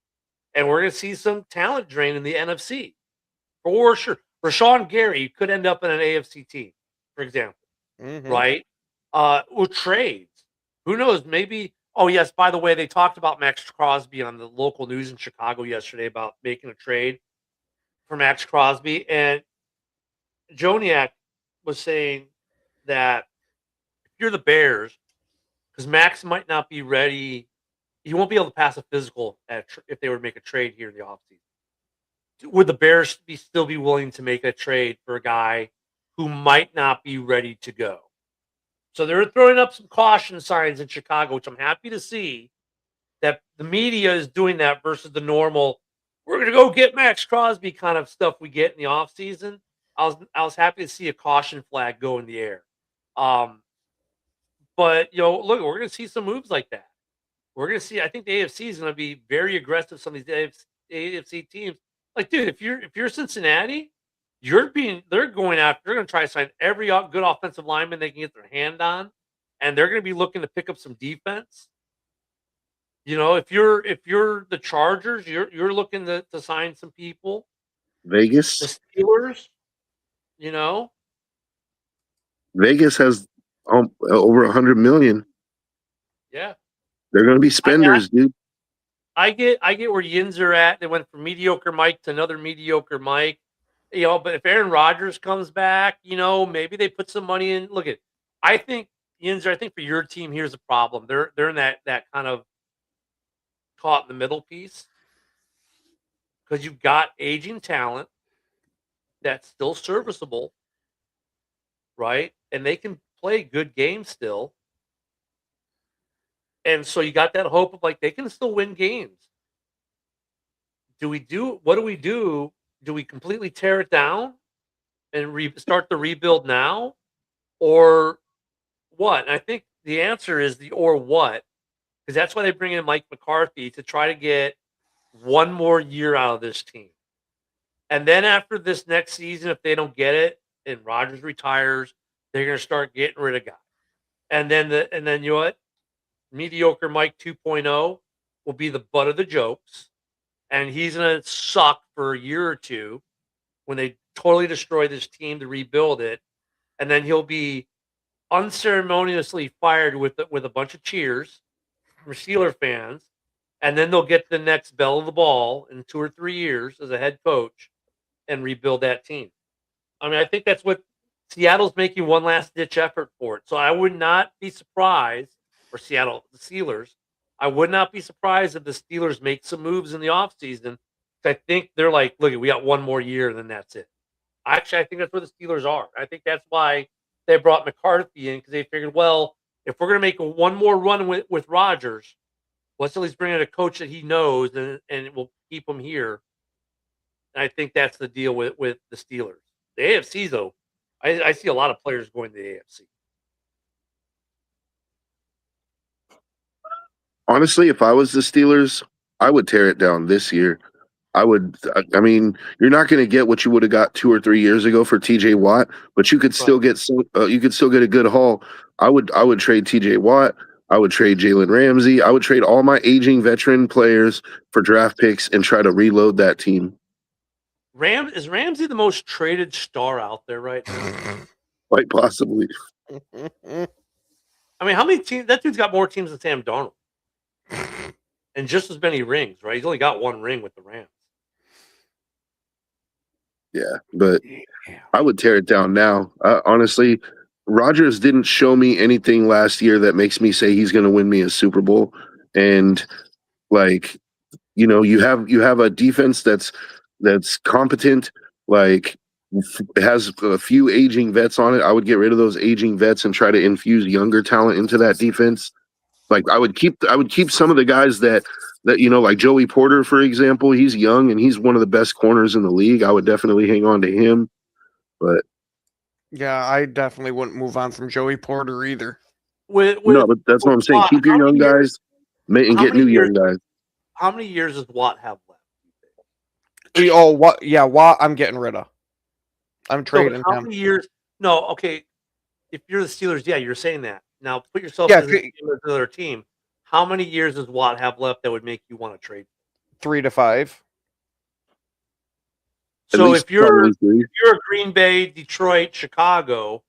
and we're going to see some talent drain in the NFC for sure. Rashawn Gary could end up in an AFC team, for example, right? With trades. Who knows? Maybe. Oh, yes. By the way, they talked about Max Crosby on the local news in Chicago yesterday about making a trade for Max Crosby. And Joniak was saying that if you're the Bears, because Max might not be ready, he won't be able to pass a physical if they were to make a trade here in the offseason. Would the Bears still be willing to make a trade for a guy who might not be ready to go? So they're throwing up some caution signs in Chicago, which I'm happy to see that the media is doing that versus the normal, we're going to go get Max Crosby kind of stuff we get in the offseason. I was happy to see a caution flag go in the air. But, look, we're going to see some moves like that. We're going to see, I think the AFC is going to be very aggressive, some of these AFC teams. Like, dude, if you're Cincinnati, they're going after, they're going to try to sign every good offensive lineman they can get their hand on, and they're going to be looking to pick up some defense. If you're the Chargers, you're looking to sign some people. Vegas. The Steelers, Vegas has over 100 million. Yeah. They're going to be spenders, dude. I get where Yins are at. They went from mediocre Mike to another mediocre Mike. But if Aaron Rodgers comes back, maybe they put some money in. Look at, I think Yinzer, I think for your team, here's the problem. They're in that kind of caught in the middle piece because you've got aging talent that's still serviceable, right? And they can play good games still. And so you got that hope of like they can still win games. What do we do? Do we completely tear it down and start the rebuild now? Or what? And I think the answer is the or what, because that's why they bring in Mike McCarthy to try to get one more year out of this team. And then after this next season, if they don't get it and Rodgers retires, they're going to start getting rid of guys. And then you know what? Mediocre Mike 2.0 will be the butt of the jokes. And he's going to suck for a year or two when they totally destroy this team to rebuild it. And then he'll be unceremoniously fired with a bunch of cheers from Steeler fans. And then they'll get the next bell of the ball in 2 or 3 years as a head coach and rebuild that team. I mean, I think that's what Seattle's making one last ditch effort for it. So I would not be surprised, for Seattle, the Steelers, I would not be surprised if the Steelers make some moves in the offseason. I think they're like, look, we got one more year, and then that's it. Actually, I think that's where the Steelers are. I think that's why they brought McCarthy in, because they figured, well, if we're going to make one more run with Rodgers, let's at least bring in a coach that he knows, and it will keep him here. And I think that's the deal with the Steelers. The AFC, though, I see a lot of players going to the AFC. Honestly, if I was the Steelers, I would tear it down this year. I mean, you're not going to get what you would have got 2 or 3 years ago for TJ Watt, but you could still get a good haul. I would trade TJ Watt. I would trade Jalen Ramsey. I would trade all my aging veteran players for draft picks and try to reload that team. Is Ramsey the most traded star out there right now? Quite possibly. I mean, how many teams? That dude's got more teams than Sam Darnold. And just as many rings, right? He's only got 1 ring with the Rams. Yeah, but I would tear it down now. Honestly, Rodgers didn't show me anything last year that makes me say he's going to win me a Super Bowl. And like, you have a defense that's competent, like has a few aging vets on it. I would get rid of those aging vets and try to infuse younger talent into that defense. Like I would keep some of the guys that like Joey Porter, for example. He's young and he's one of the best corners in the league. I would definitely hang on to him. But yeah, I definitely wouldn't move on from Joey Porter either. No, but that's what I'm saying. Watt, Keep your young guys and how get many new years? young guys. How many years does Watt have left? Oh, what? Yeah, Watt. I'm getting rid of. I'm So, but trading how him. many years? No, okay. If you're the Steelers, yeah, you're saying that. Now put yourself Yeah, as another team. How many years does Watt have left that would make you want to trade? 3 to 5. So least probably 3. if you're a Green Bay, Detroit, Chicago,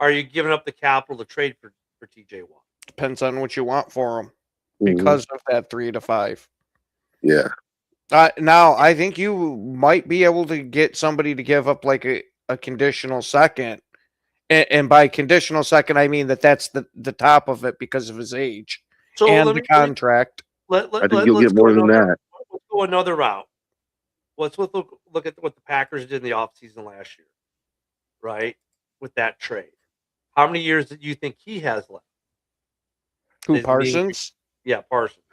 are you giving up the capital to trade for TJ Watt? Depends on what you want for him Mhm. because of that 3 to 5. Yeah. Now, I think you might be able to get somebody to give up like a conditional second. And by conditional second, I mean that's the top of it because of his age So and let the me contract. I think you'll get more than that. Let's go another route. Let's look at what the Packers did in the offseason last year, right? With that trade. How many years do you think he has left? Who, Is me- Parsons? Yeah, Parsons.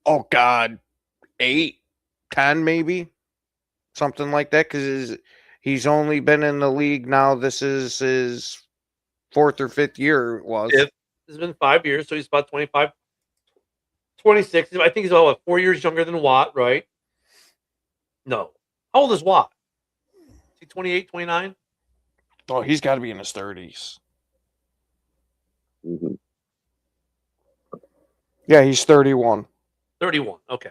Oh, God. 8, 10 maybe? Something like that because he's only been in the league now. This is his 4th or 5th year it was. It's been 5 years, so he's about 25, 26. I think he's about 4 years younger than Watt, right? No. How old is Watt? Is he 28, 29? Oh, he's got to be in his 30s. Mhm. Yeah, he's 31. 31. Okay.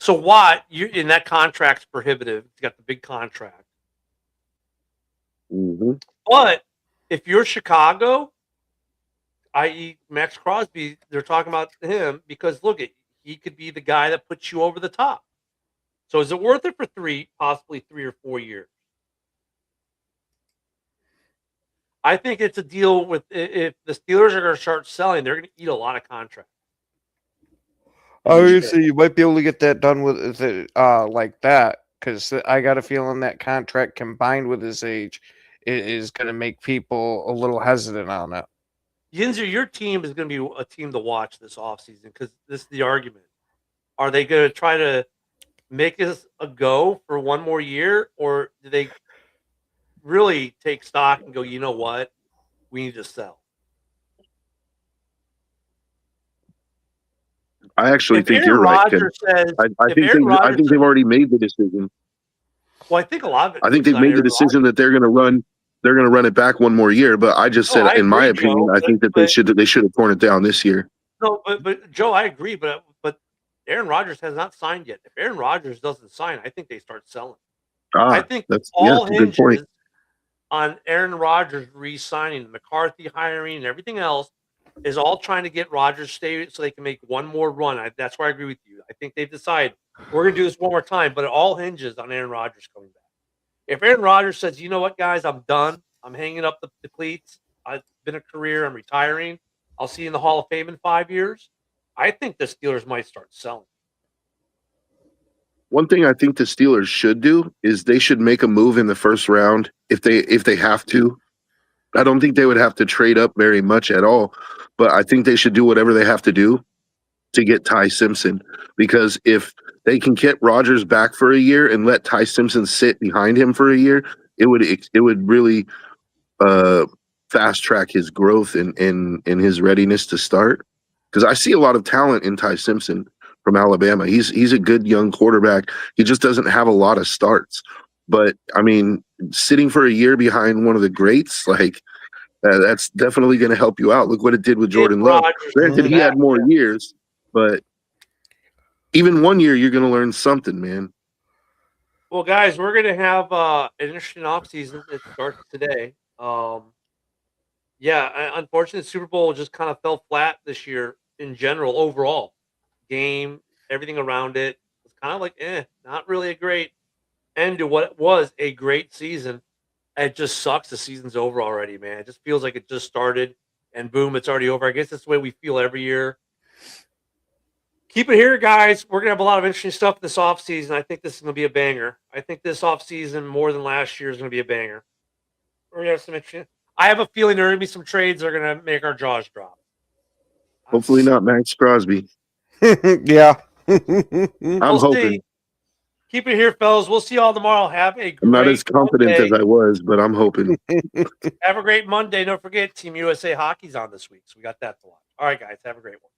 So Watt, you in that contract's prohibitive. He's got the big contract. Mhm. But if you're Chicago, i.e. Max Crosby, they're talking about him because look, he could be the guy that puts you over the top. So is it worth it for possibly 3 or 4 years? I think it's a deal with if the Steelers are going to start selling, they're going to eat a lot of contracts. Obviously, you might be able to get that done with it like that because I got a feeling that contract combined with his age is going to make people a little hesitant on it. Yinzer, your team is going to be a team to watch this offseason because this is the argument. Are they going to try to make this a go for one more year, or do they really take stock and go, you know what, we need to sell? I actually If think Aaron you're right, Ken. Rodgers says, I if think Aaron Rodgers they've already made the decision. well, I think a lot of it. I think hinges they've on made the Aaron decision Rodgers. that they're going to run it back one more year. But I just No, said, I in my agree, opinion, Joe, I think that they should have torn it down this year. No, but Joe, I agree, but Aaron Rodgers has not signed yet. If Aaron Rodgers doesn't sign, I think they start selling. I think That's all a good point. hinges on Aaron Rodgers re-signing, McCarthy hiring, and everything else is all trying to get Rodgers stay so they can make one more run. That's where I agree with you. I think they've decided we're going to do this one more time, but it all hinges on Aaron Rodgers coming back. If Aaron Rodgers says, you know what, guys, I'm done. I'm hanging up the cleats. I've been a career. I'm retiring. I'll see you in the Hall of Fame in 5 years. I think the Steelers might start selling. One thing I think the Steelers should do is they should make a move in the first round if they have to. I don't think they would have to trade up very much at all, but I think they should do whatever they have to do to get Ty Simpson, because if they can get Rodgers back for a year and let Ty Simpson sit behind him for a year, it would really fast track his growth and his readiness to start. Because I see a lot of talent in Ty Simpson from Alabama. He's a good young quarterback. He just doesn't have a lot of starts. But I mean, sitting for a year behind one of the greats, like that's definitely going to help you out. Look what it did with Jordan Love. Granted, he had more years, but even 1 year, you're going to learn something, man. Well, guys, we're going to have an interesting offseason. It starts today. Unfortunately, the Super Bowl just kind of fell flat this year in general, overall. Game, everything around it was kind of like, not really a great end to what was a great season. It just sucks the season's over already, man. It just feels like it just started and boom, it's already over. I guess that's the way we feel every year. Keep it here, guys. We're going to have a lot of interesting stuff this offseason. I think this is going to be a banger. I think this offseason, more than last year, is going to be a banger. We're going to have some interesting. I have a feeling there are going to be some trades that are going to make our jaws drop. Hopefully not Max Crosby. Yeah. I'm hoping. See. Keep it here, fellas. We'll see you all tomorrow. Have a great I'm not as confident Monday. as I was, but I'm hoping. Have a great Monday. Don't forget, Team USA Hockey's on this week, so we got that to watch. All right, guys, have a great one.